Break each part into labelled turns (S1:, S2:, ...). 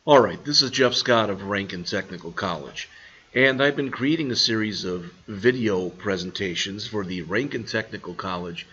S1: Alright, this is Jeff Scott of Rankin Technical College, and I've been creating a series of video presentations for the Rankin Technical College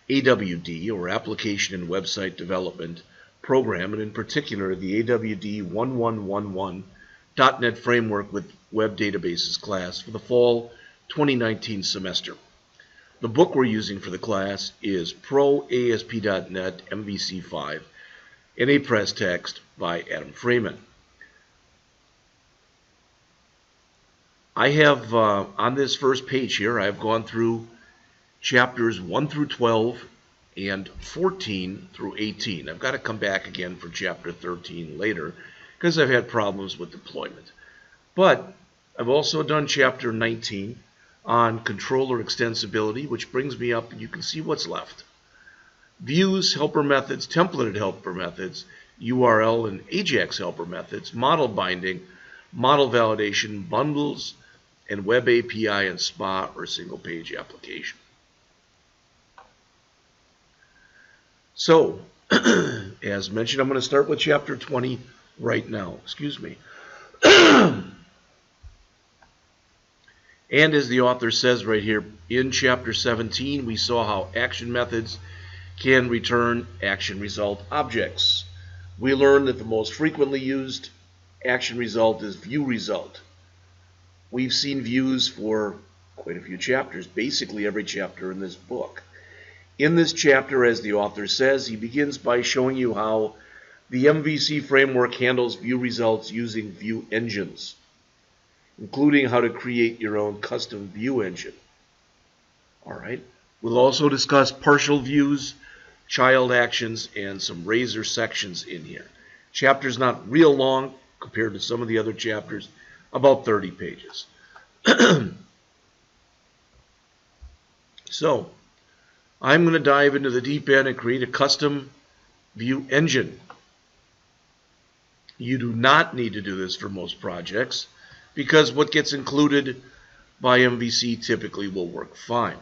S1: AWD, or Application and Website Development program, and in particular the AWD 1111.NET Framework with Web Databases class for the fall 2019 semester. The book we're using for the class is Pro ASP.NET MVC 5, in a press text by Adam Freeman. I have, on this first page here, I've gone through chapters 1 through 12 and 14 through 18. I've got to come back again for chapter 13 later because I've had problems with deployment. But I've also done chapter 19 on controller extensibility, which brings me up and you can see what's left. Views, helper methods, templated helper methods, URL and AJAX helper methods, model binding, model validation, bundles, and web API and SPA or single page application. So, as mentioned, I'm going to start with chapter 20 right now. Excuse me. And as the author says right here, in chapter 17, we saw how action methods can return action result objects. We learned that the most frequently used action result is view result. We've seen views for quite a few chapters, basically every chapter in this book. In this chapter, as the author says, he begins by showing you how the MVC framework handles view results using view engines, including how to create your own custom view engine. All right. We'll also discuss partial views, child actions, and some razor sections in here. Chapter's not real long compared to some of the other chapters, about 30 pages. So, I'm going to dive into the deep end and create a custom view engine. You do not need to do this for most projects because what gets included by MVC typically will work fine.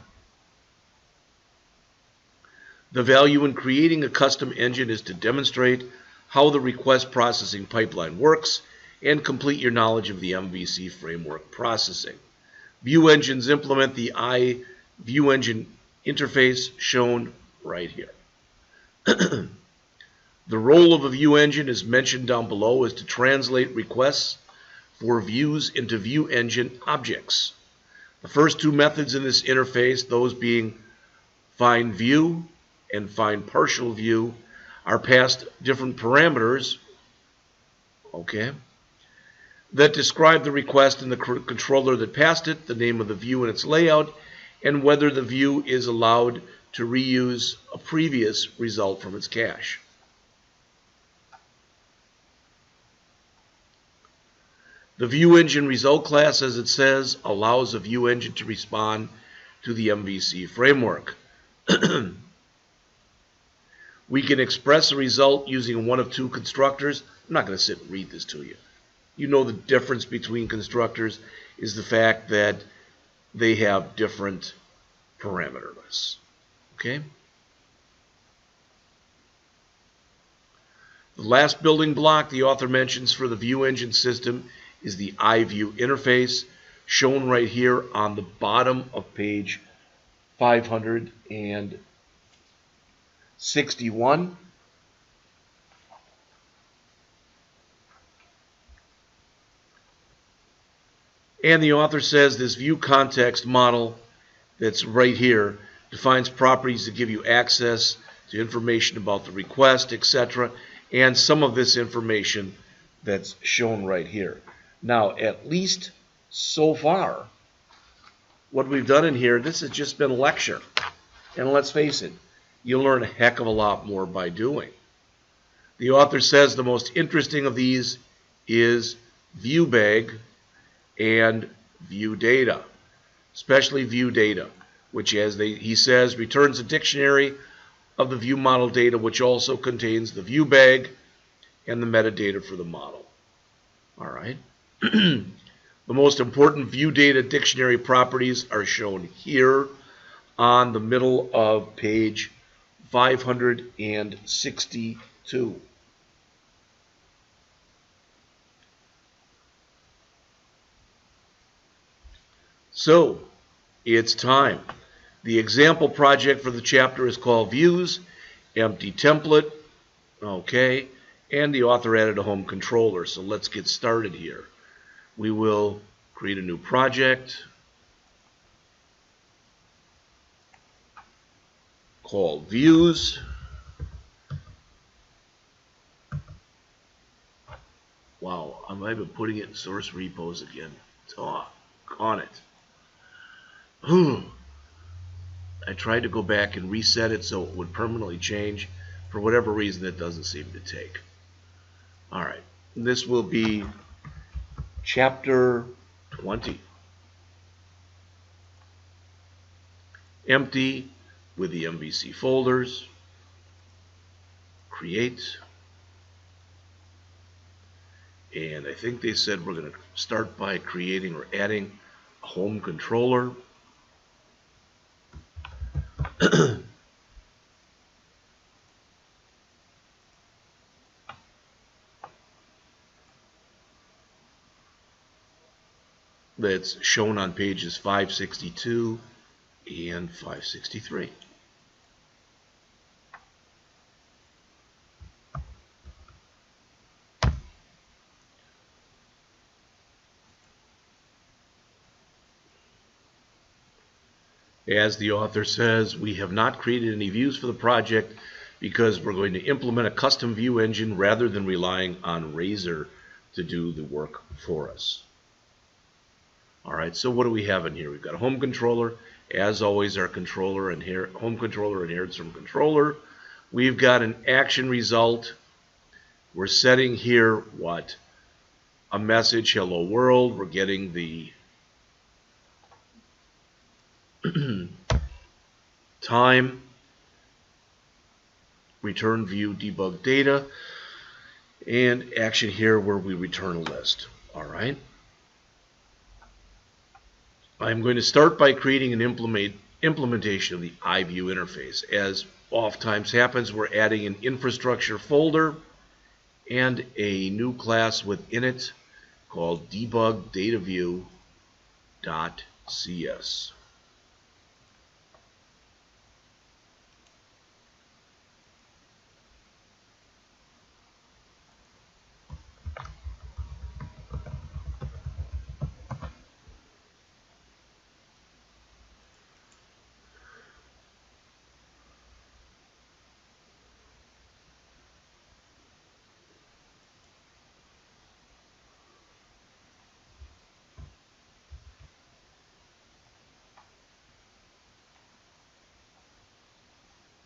S1: The value in creating a custom engine is to demonstrate how the request processing pipeline works and complete your knowledge of the MVC framework processing. View engines implement the view engine interface shown right here. The role of a view engine is mentioned down below is to translate requests for views into view engine objects. The first two methods in this interface, those being find view and find partial view, are passed different parameters, okay, that describe the request and the controller that passed it, the name of the view and its layout, and whether the view is allowed to reuse a previous result from its cache. The view engine result class, as it says, allows a view engine to respond to the MVC framework. We can express a result using one of two constructors. I'm not going to sit and read this to you. You know the difference between constructors is the fact that they have different parameter lists. Okay? The last building block the author mentions for the view engine system is the iView interface, shown right here on the bottom of page 561. And the author says this view context model that's right here defines properties that give you access to information about the request, etc., and some of this information that's shown right here. Now, at least so far, what we've done in here, this has just been a lecture. And let's face it, you'll learn a heck of a lot more by doing. The author says the most interesting of these is view bag and view data, especially view data, which, as he says, returns a dictionary of the view model data, which also contains the view bag and the metadata for the model. All right. The most important view data dictionary properties are shown here on the middle of page 562. So, it's time. The example project for the chapter is called Views, Empty Template, okay, and the author added a home controller. So let's get started here. We will create a new project called Views. Wow, I might have been putting it in source repos again. Oh, on it. I tried to go back and reset it so it would permanently change. For whatever reason, it doesn't seem to take. All right, this will be Chapter 20. Empty with the MVC folders. Create. And I think they said we're going to start by creating or adding a home controller. That's shown on pages 562 and 563. As the author says, we have not created any views for the project because we're going to implement a custom view engine rather than relying on Razor to do the work for us. All right, so what do we have in here? We've got a home controller. As always, our home controller inherits from controller. We've got an action result. We're setting here what? A message, hello world. We're getting the time, return view debug data, and action here where we return a list. All right. I'm going to start by creating an implementation of the iView interface. As oftentimes happens, we're adding an infrastructure folder and a new class within it called debugdataview.cs.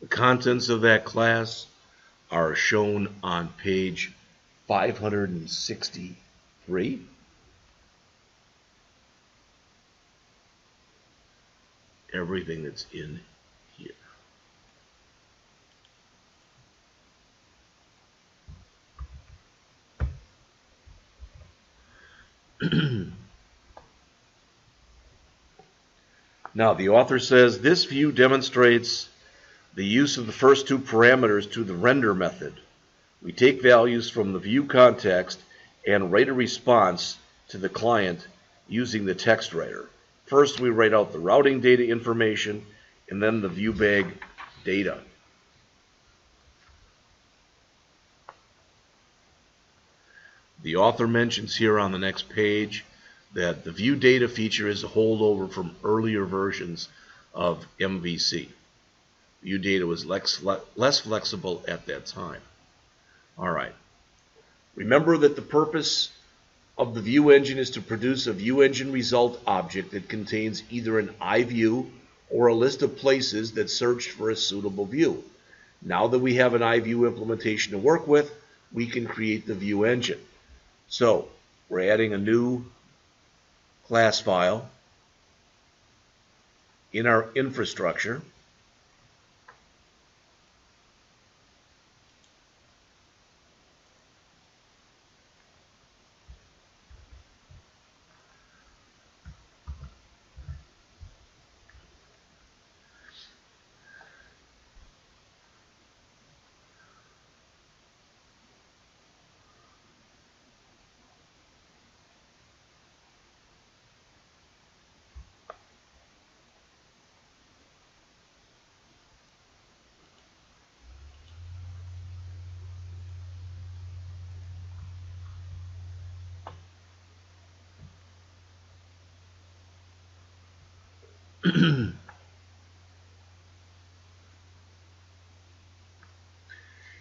S1: The contents of that class are shown on page 563. Everything that's in here. Now, the author says this view demonstrates the use of the first two parameters to the render method. We take values from the view context and write a response to the client using the text writer. First, we write out the routing data information and then the view bag data. The author mentions here on the next page that the view data feature is a holdover from earlier versions of MVC. View data was less flexible at that time. All right. Remember that the purpose of the view engine is to produce a view engine result object that contains either an iView or a list of places that searched for a suitable view. Now that we have an iView implementation to work with, we can create the view engine. So we're adding a new class file in our infrastructure.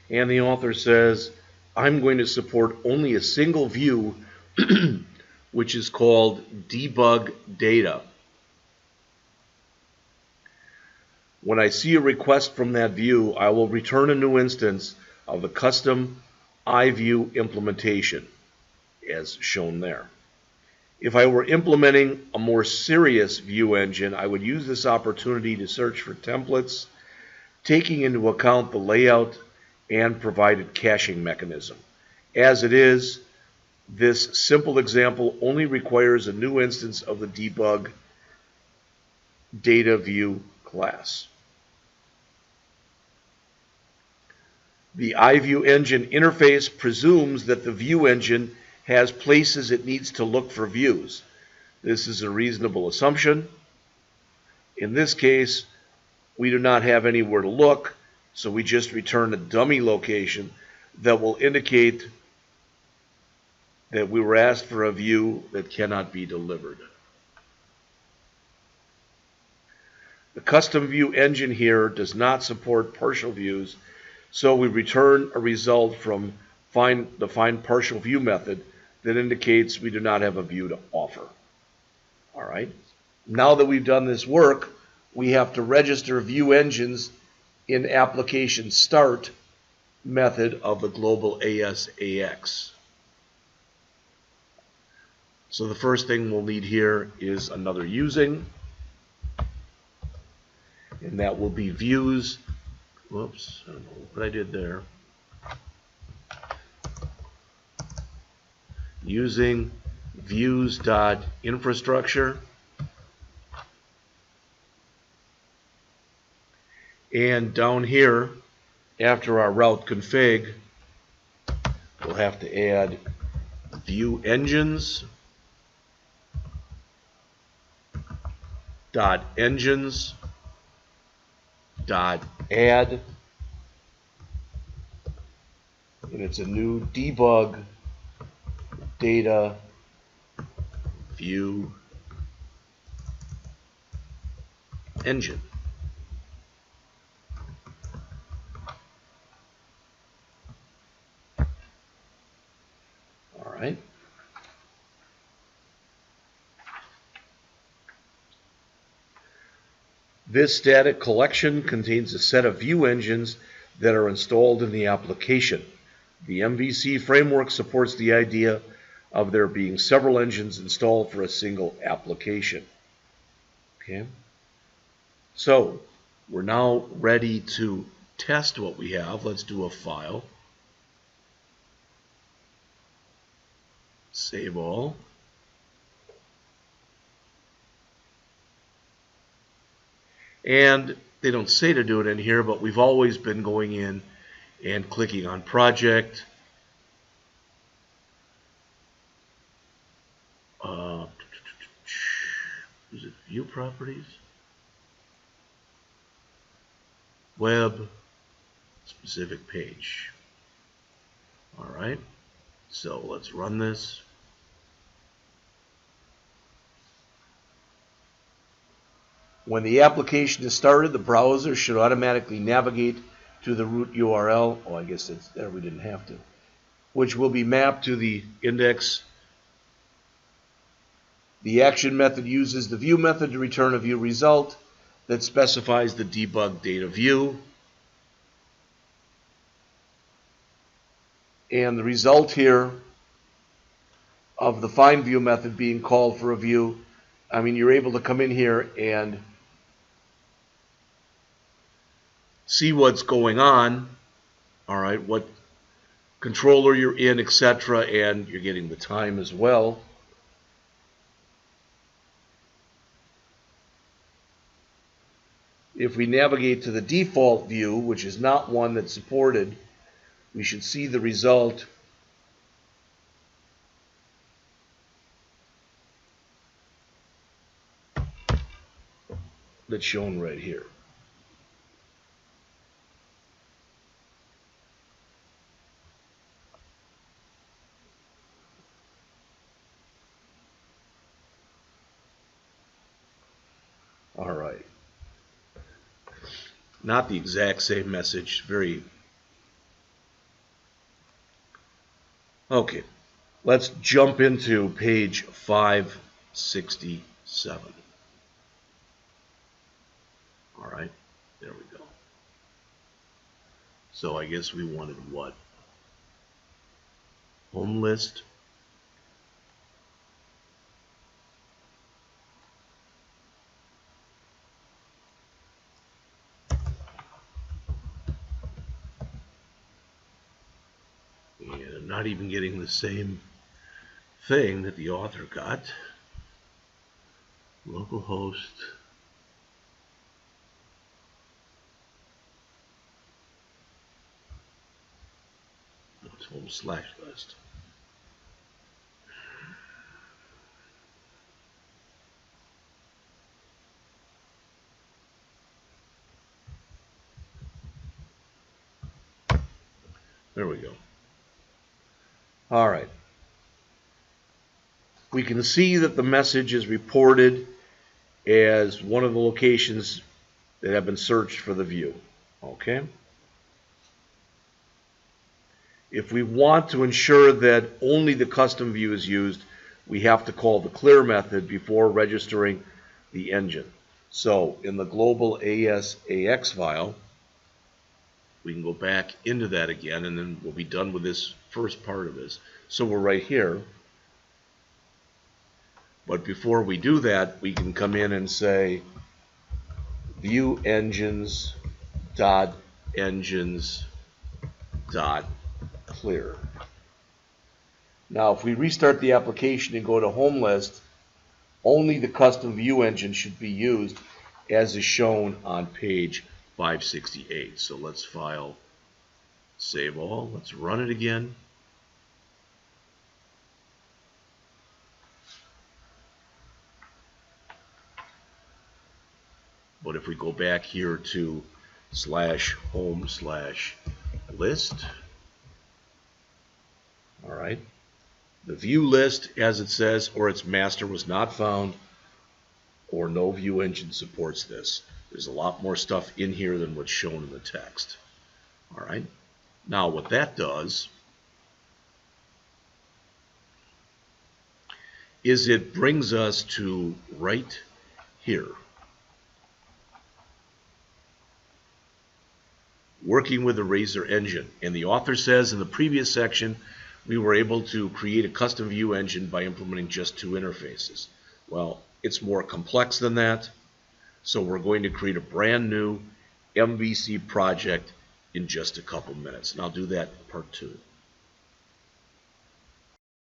S1: And the author says, I'm going to support only a single view, which is called debug data. When I see a request from that view, I will return a new instance of the custom iView implementation, as shown there. If I were implementing a more serious view engine, I would use this opportunity to search for templates, taking into account the layout and provided caching mechanism. As it is, this simple example only requires a new instance of the debug data view class. The iView engine interface presumes that the view engine has places it needs to look for views. This is a reasonable assumption. In this case, we do not have anywhere to look, so we just return a dummy location that will indicate that we were asked for a view that cannot be delivered. The custom view engine here does not support partial views, so we return a result from the find partial view method that indicates we do not have a view to offer. All right. Now that we've done this work, we have to register view engines in application start method of the global ASAX. So the first thing we'll need here is another using, and that will be views. Whoops, I don't know what I did there. Using views.infrastructure. And down here, after our route config, we'll have to add view engines dot engines dot add, and it's a new debug data view engine. All right. This static collection contains a set of view engines that are installed in the application. The MVC framework supports the idea of there being several engines installed for a single application. Okay. So we're now ready to test what we have. Let's do a file. Save all. And they don't say to do it in here, but we've always been going in and clicking on project. Is it view properties? Web specific page. All right, so let's run this. When the application is started, the browser should automatically navigate to the root URL. Oh, I guess it's there, we didn't have to. Which will be mapped to the index. The action method uses the view method to return a view result that specifies the debug data view. And the result here of the find view method being called for a view, I mean, you're able to come in here and see what's going on, all right, what controller you're in, etc., and you're getting the time as well. If we navigate to the default view, which is not one that's supported, we should see the result that's shown right here. All not the exact same message. Very okay. Let's jump into page 567. All right, there we go. So I guess we wanted what? Home list. And I'm not even getting the same thing that the author got. Localhost. It's home/list. There we go. All right. We can see that the message is reported as one of the locations that have been searched for the view. Okay. If we want to ensure that only the custom view is used, we have to call the clear method before registering the engine. So in the global ASAX file, we can go back into that again, and then we'll be done with this first part of this. So we're right here. But before we do that, we can come in and say view engines dot clear. Now if we restart the application and go to home list, only the custom view engine should be used as is shown on page 568. So let's file, save all, let's run it again. But if we go back here to /home/list, all right, the view list, as it says, or its master was not found, or no view engine supports this. There's a lot more stuff in here than what's shown in the text. All right. Now what that does is it brings us to right here. Working with the Razor engine. And the author says in the previous section, we were able to create a custom view engine by implementing just 2 interfaces. Well, it's more complex than that. So we're going to create a brand new MVC project in just a couple minutes. And I'll do that in part 2.